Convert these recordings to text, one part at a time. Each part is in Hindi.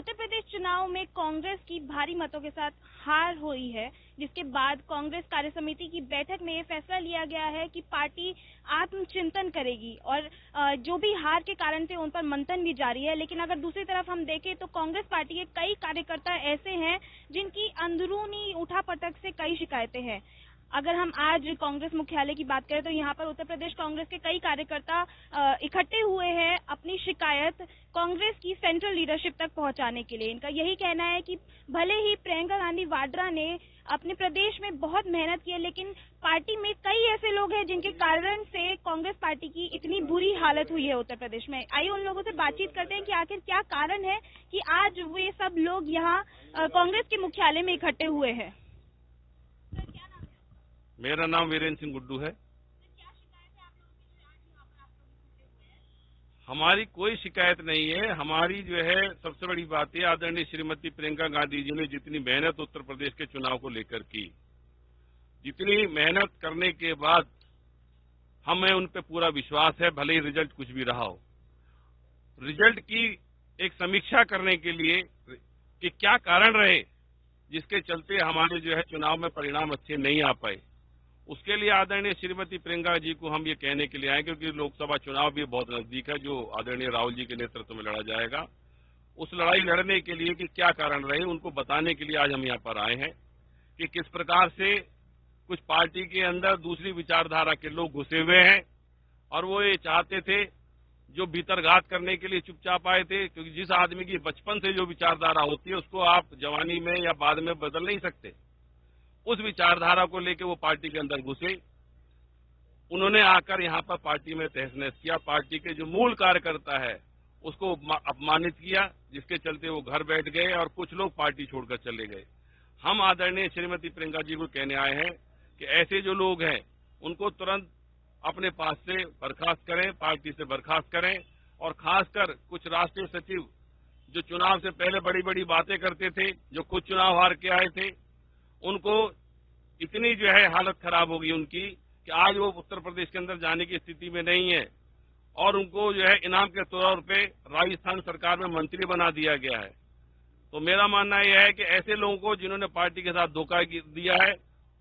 उत्तर प्रदेश चुनाव में कांग्रेस की भारी मतों के साथ हार हुई है, जिसके बाद कांग्रेस कार्य समिति की बैठक में ये फैसला लिया गया है कि पार्टी आत्मचिंतन करेगी और जो भी हार के कारण थे उन पर मंथन भी जारी है। लेकिन अगर दूसरी तरफ हम देखें तो कांग्रेस पार्टी के कई कार्यकर्ता ऐसे हैं जिनकी अंदरूनी उठापटक से कई शिकायतें हैं। अगर हम आज कांग्रेस मुख्यालय की बात करें तो यहाँ पर उत्तर प्रदेश कांग्रेस के कई कार्यकर्ता इकट्ठे हुए हैं अपनी शिकायत कांग्रेस की सेंट्रल लीडरशिप तक पहुंचाने के लिए। इनका यही कहना है कि भले ही प्रियंका गांधी वाड्रा ने अपने प्रदेश में बहुत मेहनत की है, लेकिन पार्टी में कई ऐसे लोग हैं जिनके कारण से कांग्रेस पार्टी की इतनी बुरी हालत हुई है उत्तर प्रदेश में। आइए उन लोगों से बातचीत करते हैं कि आखिर क्या कारण है कि आज वे सब लोग यहाँ कांग्रेस के मुख्यालय में इकट्ठे हुए हैं। मेरा नाम वीरेंद्र सिंह गुड्डू है। हमारी कोई शिकायत नहीं है। हमारी जो है सबसे बड़ी बात है, आदरणीय श्रीमती प्रियंका गांधी जी ने जितनी मेहनत उत्तर प्रदेश के चुनाव को लेकर की, जितनी मेहनत करने के बाद हमें उन पे पूरा विश्वास है, भले ही रिजल्ट कुछ भी रहा हो। रिजल्ट की एक समीक्षा करने के लिए कि क्या कारण रहे जिसके चलते हमारे जो है चुनाव में परिणाम अच्छे नहीं आ पाए, उसके लिए आदरणीय श्रीमती प्रियंका जी को हम ये कहने के लिए आए, क्योंकि लोकसभा चुनाव भी बहुत नजदीक है जो आदरणीय राहुल जी के नेतृत्व में लड़ा जाएगा। उस लड़ाई लड़ने के लिए कि क्या कारण रहे उनको बताने के लिए आज हम यहाँ पर आए हैं कि किस प्रकार से कुछ पार्टी के अंदर दूसरी विचारधारा के लोग घुसे हुए हैं और वो ये चाहते थे, जो भीतरघात करने के लिए चुपचाप आए थे, क्योंकि जिस आदमी की बचपन से जो विचारधारा होती है उसको आप जवानी में या बाद में बदल नहीं सकते। उस विचारधारा को लेकर वो पार्टी के अंदर घुसे। उन्होंने आकर यहाँ पर पार्टी में तहस नहस किया, पार्टी के जो मूल कार्यकर्ता है उसको अपमानित किया, जिसके चलते वो घर बैठ गए और कुछ लोग पार्टी छोड़कर चले गए। हम आदरणीय श्रीमती प्रियंका जी को कहने आए हैं कि ऐसे जो लोग हैं उनको तुरंत अपने पास से बर्खास्त करें, पार्टी से बर्खास्त करें, और खासकर कुछ राष्ट्रीय सचिव जो चुनाव से पहले बड़ी बड़ी बातें करते थे, जो खुद चुनाव हार के आए थे, उनको इतनी जो है हालत खराब हो गई उनकी कि आज वो उत्तर प्रदेश के अंदर जाने की स्थिति में नहीं है और उनको जो है इनाम के तौर पे राजस्थान सरकार में मंत्री बना दिया गया है। तो मेरा मानना यह है कि ऐसे लोगों को जिन्होंने पार्टी के साथ धोखा दिया है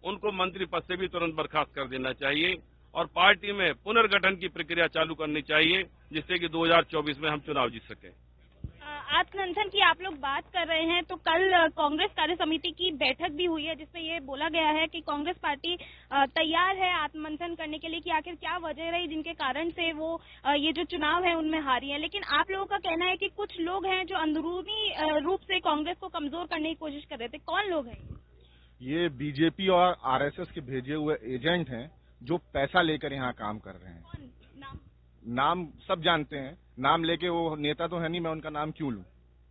उनको मंत्री पद से भी तुरंत बर्खास्त कर देना चाहिए और पार्टी में पुनर्गठन की प्रक्रिया चालू करनी चाहिए, जिससे कि 2024 में हम चुनाव जीत सकें। आत्ममंथन की आप लोग बात कर रहे हैं, तो कल कांग्रेस कार्य समिति की बैठक भी हुई है जिसमें ये बोला गया है कि कांग्रेस पार्टी तैयार है आत्ममंथन करने के लिए कि आखिर क्या वजह रही जिनके कारण से वो ये जो चुनाव है उनमें हारी है। लेकिन आप लोगों का कहना है कि कुछ लोग हैं जो अंदरूनी रूप से कांग्रेस को कमजोर करने की कोशिश कर रहे थे। कौन लोग हैं? ये बीजेपी और आरएसएस के भेजे हुए एजेंट हैं जो पैसा लेकर यहाँ काम कर रहे हैं। नाम सब जानते हैं, नाम लेके वो नेता तो है नहीं, मैं उनका नाम क्यों लूं?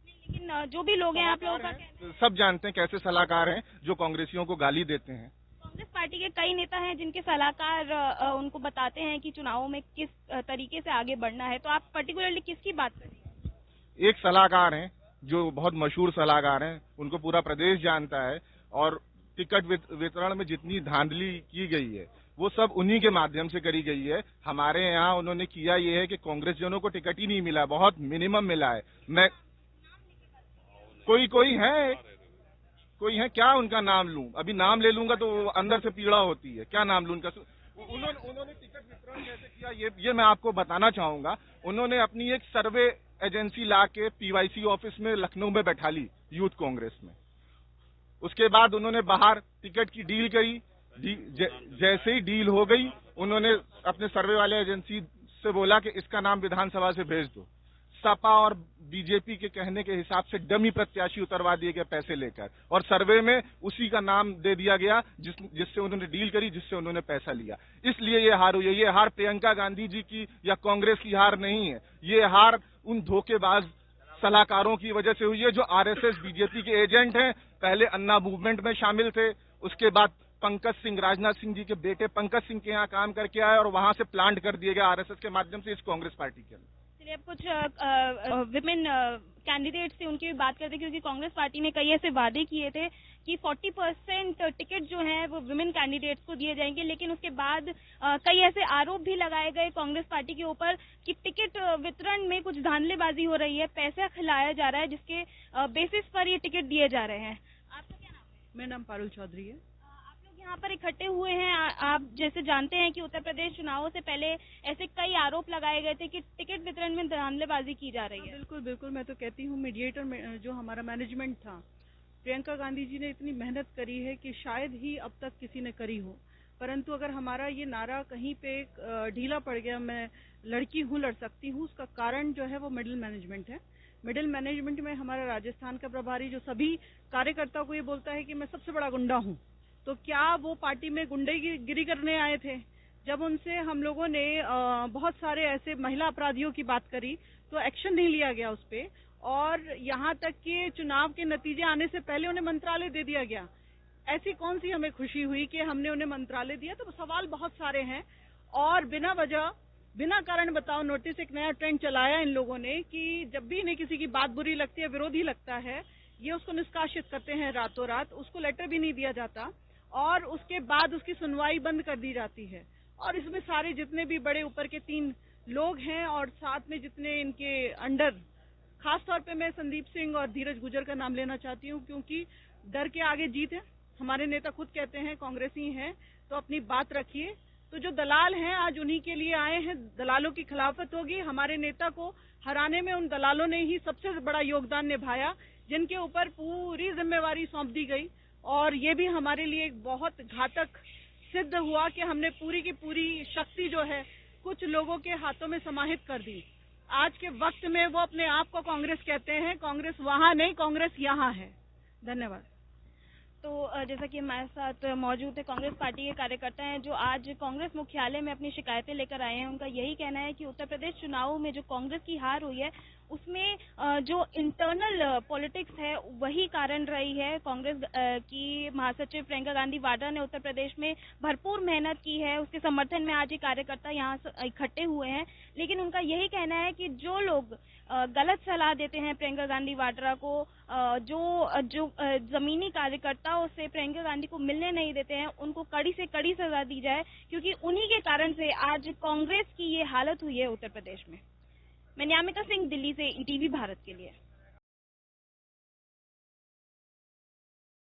लेकिन जो भी लोग हैं आप लोगों का सब जानते हैं कैसे सलाहकार हैं जो कांग्रेसियों को गाली देते हैं। कांग्रेस पार्टी के कई नेता हैं जिनके सलाहकार उनको बताते हैं कि चुनावों में किस तरीके से आगे बढ़ना है, तो आप पर्टिकुलरली किसकी बात कर रही हैं? एक सलाहकार हैं जो बहुत मशहूर सलाहकार हैं, उनको पूरा प्रदेश जानता है, और टिकट वितरण में जितनी धांधली की गई है वो सब उन्हीं के माध्यम से करी गई है। हमारे यहाँ उन्होंने किया ये है कि कांग्रेस जनों को टिकट ही नहीं मिला, बहुत मिनिमम मिला है। मैं कोई है क्या उनका नाम लूं? अभी नाम ले लूंगा तो अंदर से पीड़ा होती है, क्या नाम लूं उनका? उन्होंने टिकट वितरण कैसे किया ये मैं आपको बताना चाहूंगा। उन्होंने अपनी एक सर्वे एजेंसी ला के पीवाईसी ऑफिस में लखनऊ में बैठा ली यूथ कांग्रेस में। उसके बाद उन्होंने बाहर टिकट की डील करी, जैसे ही डील हो गई उन्होंने अपने सर्वे वाले एजेंसी से बोला कि इसका नाम विधानसभा से भेज दो। सपा और बीजेपी के कहने के हिसाब से डमी प्रत्याशी उतरवा दिए गए पैसे लेकर, और सर्वे में उसी का नाम दे दिया गया जिससे उन्होंने डील करी, जिससे उन्होंने पैसा लिया। इसलिए ये हार हुई है। ये हार प्रियंका गांधी जी की या कांग्रेस की हार नहीं है, ये हार उन धोखेबाज सलाहकारों की वजह से हुई है जो आरएसएस बीजेपी के एजेंट हैं। पहले अन्ना मूवमेंट में शामिल थे, उसके बाद पंकज सिंह, राजनाथ सिंह जी के बेटे पंकज सिंह के यहाँ काम करके आए और वहां से प्लांट कर दिए गए आरएसएस के माध्यम से इस कांग्रेस पार्टी के अंदर। चलिए अब कुछ विमेन कैंडिडेट से उनकी भी बात करते हैं, क्योंकि कांग्रेस पार्टी ने कई ऐसे वादे किए थे कि 40% टिकट जो है वो विमेन कैंडिडेट्स को दिए जाएंगे, लेकिन उसके बाद कई ऐसे आरोप भी लगाए गए कांग्रेस पार्टी के ऊपर कि टिकट वितरण में कुछ धांधलीबाजी हो रही है, पैसा खिलाया जा रहा है, जिसके बेसिस पर ये टिकट दिए जा रहे हैं। आपका क्या नाम है? मेरा नाम पारुल चौधरी है। यहाँ पर इकट्ठे हुए हैं, आप जैसे जानते हैं कि उत्तर प्रदेश चुनावों से पहले ऐसे कई आरोप लगाए गए थे कि टिकट वितरण में धांधलीबाजी की जा रही है। बिल्कुल बिल्कुल, मैं तो कहती हूँ मीडिएटर में जो हमारा मैनेजमेंट था, प्रियंका गांधी जी ने इतनी मेहनत करी है कि शायद ही अब तक किसी ने करी हो, परंतु अगर हमारा ये नारा कहीं पे ढीला पड़ गया, मैं लड़की हूँ लड़ सकती हूँ, उसका कारण जो है वो मिडिल मैनेजमेंट है। मिडिल मैनेजमेंट में हमारा राजस्थान का प्रभारी जो सभी कार्यकर्ताओं को ये बोलता है कि मैं सबसे बड़ा गुंडा हूँ, तो क्या वो पार्टी में गुंडेगिरी करने आए थे? जब उनसे हम लोगों ने बहुत सारे ऐसे महिला अपराधियों की बात करी तो एक्शन नहीं लिया गया उस पे, और यहाँ तक कि चुनाव के नतीजे आने से पहले उन्हें मंत्रालय दे दिया गया। ऐसी कौन सी हमें खुशी हुई कि हमने उन्हें मंत्रालय दिया? तो सवाल बहुत सारे हैं, और बिना वजह बिना कारण बताओ नोटिस एक नया ट्रेंड चलाया इन लोगों ने कि जब भी इन्हें किसी की बात बुरी लगती है, विरोधी लगता है, ये उसको निष्कासित करते हैं रातों रात, उसको लेटर भी नहीं दिया जाता और उसके बाद उसकी सुनवाई बंद कर दी जाती है। और इसमें सारे जितने भी बड़े ऊपर के 3 लोग हैं और साथ में जितने इनके अंडर, खास तौर पे मैं संदीप सिंह और धीरज गुजर का नाम लेना चाहती हूँ, क्योंकि डर के आगे जीत है। हमारे नेता खुद कहते हैं कांग्रेसी हैं तो अपनी बात रखिए। तो जो दलाल हैं आज उन्हीं के लिए आए हैं, दलालों की खिलाफत होगी। हमारे नेता को हराने में उन दलालों ने ही सबसे बड़ा योगदान निभाया, जिनके ऊपर पूरी जिम्मेवारी सौंप दी गई, और ये भी हमारे लिए एक बहुत घातक सिद्ध हुआ कि हमने पूरी की पूरी शक्ति जो है कुछ लोगों के हाथों में समाहित कर दी। आज के वक्त में वो अपने आप को कांग्रेस कहते हैं, कांग्रेस वहां नहीं, कांग्रेस यहाँ है। धन्यवाद। तो जैसा कि हमारे साथ मौजूद है कांग्रेस पार्टी के कार्यकर्ता हैं जो आज कांग्रेस मुख्यालय में अपनी शिकायतें लेकर आए हैं। उनका यही कहना है कि उत्तर प्रदेश चुनावों में जो कांग्रेस की हार हुई है उसमें जो इंटरनल पॉलिटिक्स है वही कारण रही है। कांग्रेस की महासचिव प्रियंका गांधी वाड्रा ने उत्तर प्रदेश में भरपूर मेहनत की है, उसके समर्थन में आज ये कार्यकर्ता यहाँ इकट्ठे हुए हैं। लेकिन उनका यही कहना है कि जो लोग गलत सलाह देते हैं प्रियंका गांधी वाड्रा को, जो जमीनी कार्यकर्ताओं से प्रियंका गांधी को मिलने नहीं देते हैं, उनको कड़ी से कड़ी सजा दी जाए, क्योंकि उन्हीं के कारण से आज कांग्रेस की ये हालत हुई है उत्तर प्रदेश में। मैं न्यामिका सिंह, दिल्ली से, ईटीवी भारत के लिए।